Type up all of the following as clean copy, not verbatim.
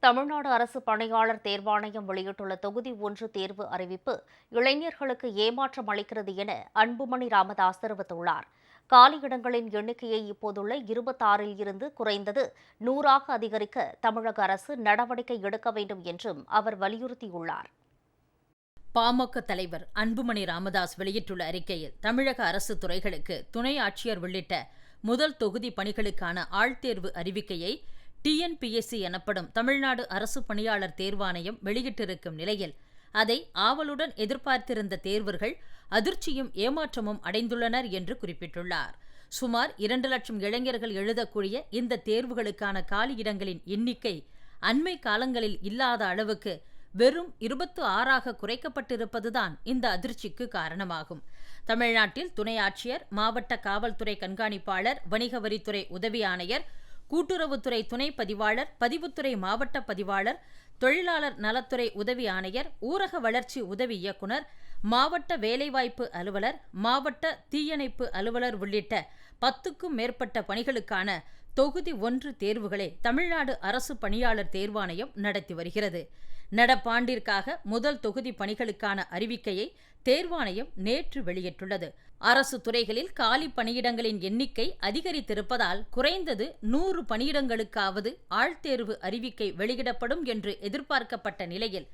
தமிழ்நாடு அரசு பணியாளர் தேர்வாணையம் வெளியிட்டுள்ள தொகுதி 1 தேர்வு அறிவிப்பு இளைஞர்களுக்கு ஏமாற்றம் அளிக்கிறது என அன்புமணி ராமதாஸ் தெரிவித்துள்ளார். காலியிடங்களின் எண்ணிக்கையை இப்போதுள்ள 26ல் இருந்து குறைந்தது 100ஆக அதிகரிக்க தமிழக அரசு நடவடிக்கை எடுக்க வேண்டும் என்றும் அவர் வலியுறுத்தியுள்ளார். பாமக தலைவர் அன்புமணி ராமதாஸ் வெளியிட்டுள்ள அறிக்கையில் தமிழக அரசு துறைகளுக்கு துணை ஆட்சியர் உள்ளிட்ட முதல் தொகுதி பணிகளுக்கான ஆள்தேர்வு அறிவிக்கையை டிஎன்பிஎஸ்சி எனப்படும் தமிழ்நாடு அரசு பணியாளர் தேர்வாணையம் வெளியிட்டிருக்கும் நிலையில் அதை ஆவலுடன் எதிர்பார்த்திருந்த தேர்வர்கள் அதிர்ச்சியும் ஏமாற்றமும் அடைந்துள்ளனர் என்று குறிப்பிட்டுள்ளார். சுமார் 2 லட்சம் இளைஞர்கள் எழுதக்கூடிய இந்த தேர்வுகளுக்கான காலியிடங்களின் எண்ணிக்கை அண்மை காலங்களில் இல்லாத அளவுக்கு வெறும் 26ஆக குறைக்கப்பட்டிருப்பதுதான் இந்த அதிர்ச்சிக்கு காரணமாகும். தமிழ்நாட்டில் துணை ஆட்சியர், மாவட்ட காவல்துறை கண்காணிப்பாளர், வணிக வரித்துறை உதவி ஆணையர், கூட்டுறவுத்துறை துணை பதிவாளர், பதிவுத்துறை மாவட்ட பதிவாளர், தொழிலாளர் நலத்துறை உதவி ஆணையர், ஊரக வளர்ச்சி உதவி இயக்குநர், மாவட்ட வேலைவாய்ப்பு அலுவலர், மாவட்ட தீயணைப்பு அலுவலர் உள்ளிட்ட 10க்கும் மேற்பட்ட பணிகளுக்கான தொகுதி 1 தேர்வுகளை தமிழ்நாடு அரசு பணியாளர் தேர்வாணையம் நடத்தி வருகிறது. நடப்பாண்டிற்காக முதல் தொகுதி பணிகளுக்கான அறிவிக்கையை தேர்வாணையம் நேற்று வெளியிட்டுள்ளது. அரசு துறைகளில் காலி பணியிடங்களின் எண்ணிக்கை அதிகரித்திருப்பதால் குறைந்தது 100 பணியிடங்களுக்காவது ஆள்தேர்வு அறிவிக்கை வெளியிடப்படும் என்று எதிர்பார்க்கப்பட்ட நிலையில்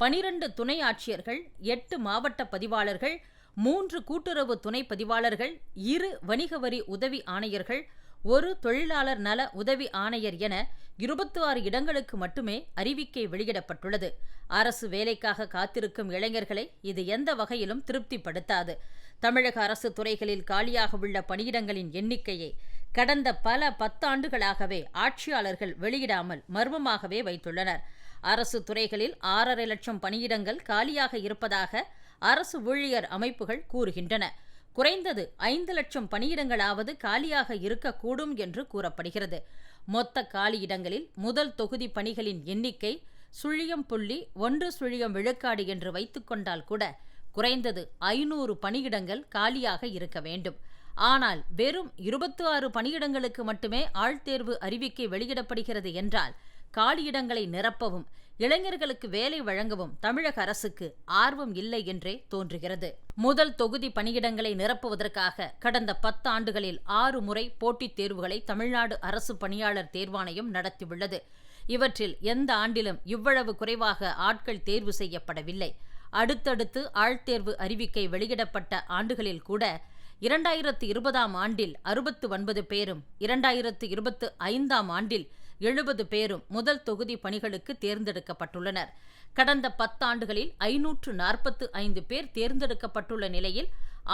12 துணை ஆட்சியர்கள், 8 மாவட்ட பதிவாளர்கள், 3 கூட்டுறவு துணை பதிவாளர்கள், 2 வணிக வரி உதவி ஆணையர்கள், 1 தொழிலாளர் நல உதவி ஆணையர் என 26 இடங்களுக்கு மட்டுமே அறிவிக்கை வெளியிடப்பட்டுள்ளது. அரசு வேலைக்காக காத்திருக்கும் இளைஞர்களை இது எந்த வகையிலும் திருப்திப்படுத்தாது. தமிழக அரசு துறைகளில் காலியாக உள்ள பணியிடங்களின் எண்ணிக்கையை கடந்த பல 10 ஆண்டுகளாகவே ஆட்சியாளர்கள் வெளியிடாமல் மர்மமாகவே வைத்துள்ளனர். அரசு துறைகளில் 6.5 லட்சம் பணியிடங்கள் காலியாக இருப்பதாக அரசு ஊழியர் அமைப்புகள் கூறுகின்றன. குறைந்தது 5 லட்சம் பணியிடங்களாவது காலியாக இருக்கக்கூடும் என்று கூறப்படுகிறது. மொத்த காலியிடங்களில் முதல் தொகுதி பணிகளின் எண்ணிக்கை 0.1 விழுக்காடு என்று வைத்துக் கொண்டால் கூட குறைந்தது 500 பணியிடங்கள் காலியாக இருக்க வேண்டும். ஆனால் வெறும் 26 பணியிடங்களுக்கு மட்டுமே ஆள்தேர்வு அறிவிக்கை வெளியிடப்படுகிறது என்றால் காலியிடங்களை நிரப்பவும் இளைஞர்களுக்கு வேலை வழங்கவும் தமிழக அரசுக்கு ஆர்வம் இல்லை என்றே தோன்றுகிறது. முதல் தொகுதி பணியிடங்களை நிரப்புவதற்காக கடந்த 10 ஆண்டுகளில் 6 முறை போட்டித் தேர்வுகளை தமிழ்நாடு அரசு பணியாளர் தேர்வாணையம் நடத்தியுள்ளது. இவற்றில் எந்த ஆண்டிலும் இவ்வளவு குறைவாக ஆட்கள் தேர்வு செய்யப்படவில்லை. அடுத்தடுத்து ஆள்தேர்வு அறிவிக்கை வெளியிடப்பட்ட ஆண்டுகளில் கூட 2020ஆம் ஆண்டில் 69 பேரும், 2025ஆம் ஆண்டில் 70 பேரும் முதல் தொகுதி பணிகளுக்கு தேர்ந்தெடுக்கப்பட்டுள்ளனர். கடந்த 10 ஆண்டுகளில் 545 பேர் தேர்ந்தெடுக்கப்பட்டுள்ள நிலையில்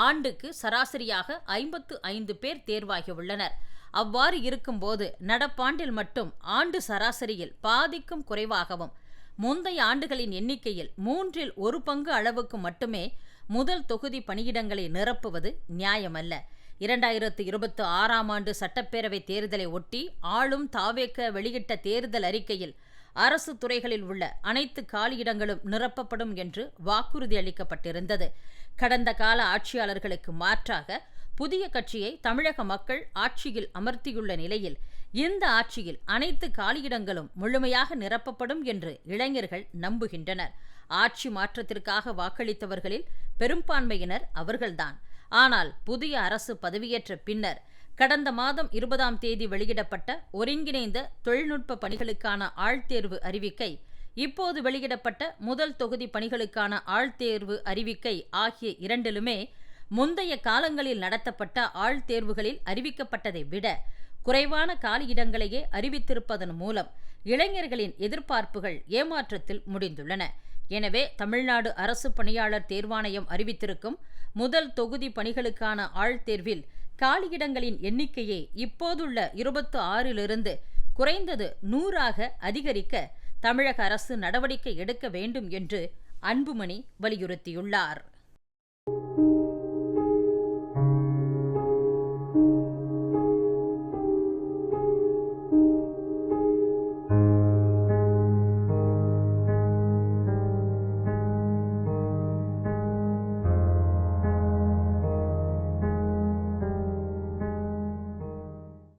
ஆண்டுக்கு சராசரியாக 55 பேர் தேர்வாகியுள்ளனர். அவ்வாறு இருக்கும்போது நடப்பாண்டில் மட்டும் ஆண்டு சராசரியில் பாதிக்கும் குறைவாகவும் முந்தைய ஆண்டுகளின் எண்ணிக்கையில் 1/3 பங்கு அளவுக்கு மட்டுமே முதல் தொகுதி பணியிடங்களை நிரப்புவது நியாயமல்ல. 2026ஆம் ஆண்டு சட்டப்பேரவை தேர்தலை ஒட்டி ஆளும் தாவேக வெளியிட்ட தேர்தல் அறிக்கையில் அரசு துறைகளில் உள்ள அனைத்து காலியிடங்களும் நிரப்பப்படும் என்று வாக்குறுதி அளிக்கப்பட்டிருந்தது. கடந்த கால ஆட்சியாளர்களுக்கு மாற்றாக புதிய கட்சியை தமிழக மக்கள் ஆட்சியில் அமர்த்தியுள்ள நிலையில் இந்த ஆட்சியில் அனைத்து காலியிடங்களும் முழுமையாக நிரப்பப்படும் என்று இளைஞர்கள் நம்புகின்றனர். ஆட்சி மாற்றத்திற்காக வாக்களித்தவர்களில் பெரும்பான்மையினர் அவர்கள்தான். ஆனால் புதிய அரசு பதவியேற்ற பின்னர் கடந்த மாதம் 20ஆம் தேதி வெளியிடப்பட்ட ஒருங்கிணைந்த தொழில்நுட்ப பணிகளுக்கான ஆள்தேர்வு அறிவிக்கை, இப்போது வெளியிடப்பட்ட முதல் தொகுதி பணிகளுக்கான ஆள்தேர்வு அறிவிக்கை ஆகிய இரண்டிலுமே முந்தைய காலங்களில் நடத்தப்பட்ட ஆள்தேர்வுகளில் அறிவிக்கப்பட்டதை விட குறைவான காலியிடங்களையே அறிவித்திருப்பதன் மூலம் இளைஞர்களின் எதிர்பார்ப்புகள் ஏமாற்றத்தில் முடிந்துள்ளன. எனவே தமிழ்நாடு அரசு பணியாளர் தேர்வாணையம் அறிவித்திருக்கும் முதல் தொகுதி பணிகளுக்கான ஆள்தேர்வில் காலியிடங்களின் எண்ணிக்கையை இப்போதுள்ள 26லிருந்து குறைந்தது 100ஆக அதிகரிக்க தமிழக அரசு நடவடிக்கை எடுக்க வேண்டும் என்று அன்புமணி வலியுறுத்தியுள்ளார்.